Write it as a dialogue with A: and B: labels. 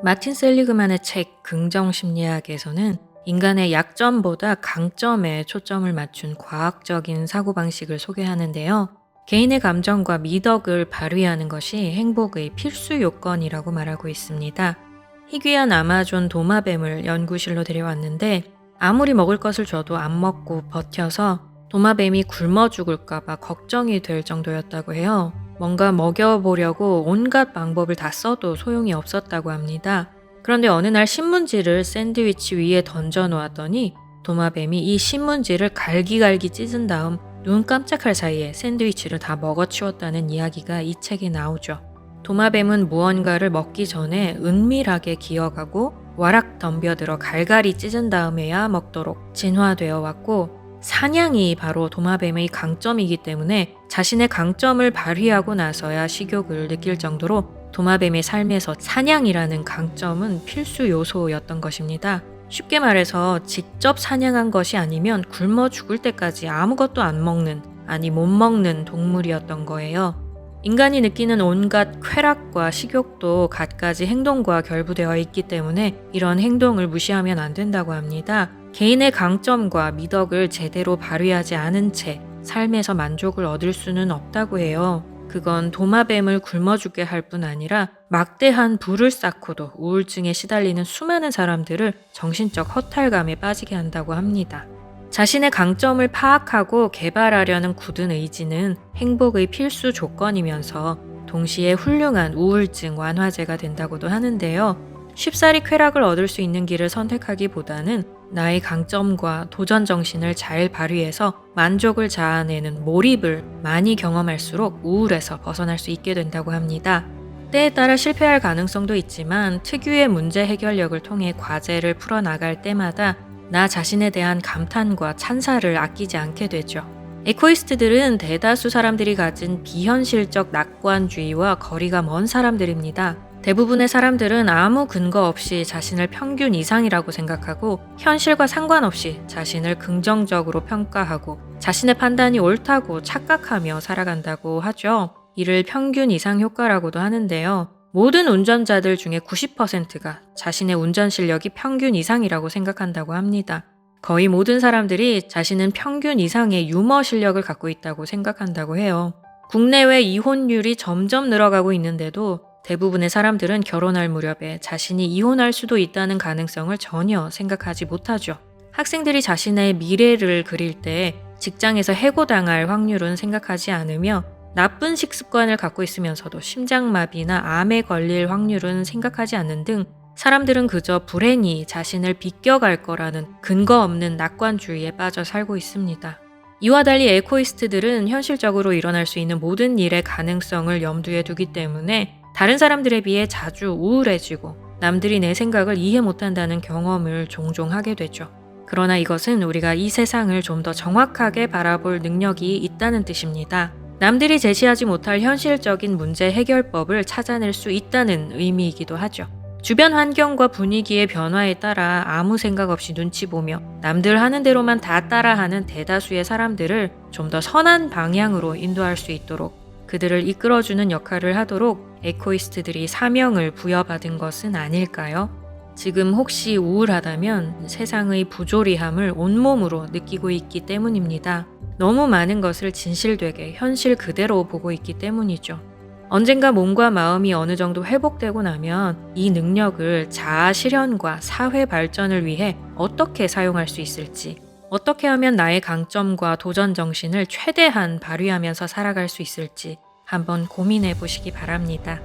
A: 마틴 셀리그만의 책 긍정심리학에서는 인간의 약점보다 강점에 초점을 맞춘 과학적인 사고방식을 소개하는데요. 개인의 감정과 미덕을 발휘하는 것이 행복의 필수 요건이라고 말하고 있습니다. 희귀한 아마존 도마뱀을 연구실로 데려왔는데 아무리 먹을 것을 줘도 안 먹고 버텨서 도마뱀이 굶어 죽을까봐 걱정이 될 정도였다고 해요. 뭔가 먹여보려고 온갖 방법을 다 써도 소용이 없었다고 합니다. 그런데 어느 날 신문지를 샌드위치 위에 던져 놓았더니 도마뱀이 이 신문지를 갈기갈기 찢은 다음 눈 깜짝할 사이에 샌드위치를 다 먹어치웠다는 이야기가 이 책에 나오죠. 도마뱀은 무언가를 먹기 전에 은밀하게 기억하고 와락 덤벼들어 갈갈이 찢은 다음에야 먹도록 진화되어 왔고, 사냥이 바로 도마뱀의 강점이기 때문에 자신의 강점을 발휘하고 나서야 식욕을 느낄 정도로 도마뱀의 삶에서 사냥이라는 강점은 필수 요소였던 것입니다. 쉽게 말해서 직접 사냥한 것이 아니면 굶어 죽을 때까지 아무것도 안 먹는, 아니 못 먹는 동물이었던 거예요. 인간이 느끼는 온갖 쾌락과 식욕도 갖가지 행동과 결부되어 있기 때문에 이런 행동을 무시하면 안 된다고 합니다. 개인의 강점과 미덕을 제대로 발휘하지 않은 채 삶에서 만족을 얻을 수는 없다고 해요. 그건 도마뱀을 굶어 죽게 할 뿐 아니라 막대한 부를 쌓고도 우울증에 시달리는 수많은 사람들을 정신적 허탈감에 빠지게 한다고 합니다. 자신의 강점을 파악하고 개발하려는 굳은 의지는 행복의 필수 조건이면서 동시에 훌륭한 우울증 완화제가 된다고도 하는데요. 쉽사리 쾌락을 얻을 수 있는 길을 선택하기보다는 나의 강점과 도전 정신을 잘 발휘해서 만족을 자아내는 몰입을 많이 경험할수록 우울에서 벗어날 수 있게 된다고 합니다. 때에 따라 실패할 가능성도 있지만 특유의 문제 해결력을 통해 과제를 풀어나갈 때마다 나 자신에 대한 감탄과 찬사를 아끼지 않게 되죠. 에코이스트들은 대다수 사람들이 가진 비현실적 낙관주의와 거리가 먼 사람들입니다. 대부분의 사람들은 아무 근거 없이 자신을 평균 이상이라고 생각하고 현실과 상관없이 자신을 긍정적으로 평가하고 자신의 판단이 옳다고 착각하며 살아간다고 하죠. 이를 평균 이상 효과라고도 하는데요. 모든 운전자들 중에 90%가 자신의 운전 실력이 평균 이상이라고 생각한다고 합니다. 거의 모든 사람들이 자신은 평균 이상의 유머 실력을 갖고 있다고 생각한다고 해요. 국내외 이혼율이 점점 늘어가고 있는데도 대부분의 사람들은 결혼할 무렵에 자신이 이혼할 수도 있다는 가능성을 전혀 생각하지 못하죠. 학생들이 자신의 미래를 그릴 때 직장에서 해고당할 확률은 생각하지 않으며 나쁜 식습관을 갖고 있으면서도 심장마비나 암에 걸릴 확률은 생각하지 않는 등 사람들은 그저 불행이 자신을 비껴갈 거라는 근거 없는 낙관주의에 빠져 살고 있습니다. 이와 달리 에코이스트들은 현실적으로 일어날 수 있는 모든 일의 가능성을 염두에 두기 때문에 다른 사람들에 비해 자주 우울해지고 남들이 내 생각을 이해 못한다는 경험을 종종 하게 되죠. 그러나 이것은 우리가 이 세상을 좀 더 정확하게 바라볼 능력이 있다는 뜻입니다. 남들이 제시하지 못할 현실적인 문제 해결법을 찾아낼 수 있다는 의미이기도 하죠. 주변 환경과 분위기의 변화에 따라 아무 생각 없이 눈치 보며 남들 하는 대로만 다 따라하는 대다수의 사람들을 좀 더 선한 방향으로 인도할 수 있도록 그들을 이끌어주는 역할을 하도록 에코이스트들이 사명을 부여받은 것은 아닐까요? 지금 혹시 우울하다면 세상의 부조리함을 온몸으로 느끼고 있기 때문입니다. 너무 많은 것을 진실되게 현실 그대로 보고 있기 때문이죠. 언젠가 몸과 마음이 어느 정도 회복되고 나면 이 능력을 자아 실현과 사회 발전을 위해 어떻게 사용할 수 있을지, 어떻게 하면 나의 강점과 도전 정신을 최대한 발휘하면서 살아갈 수 있을지 한번 고민해 보시기 바랍니다.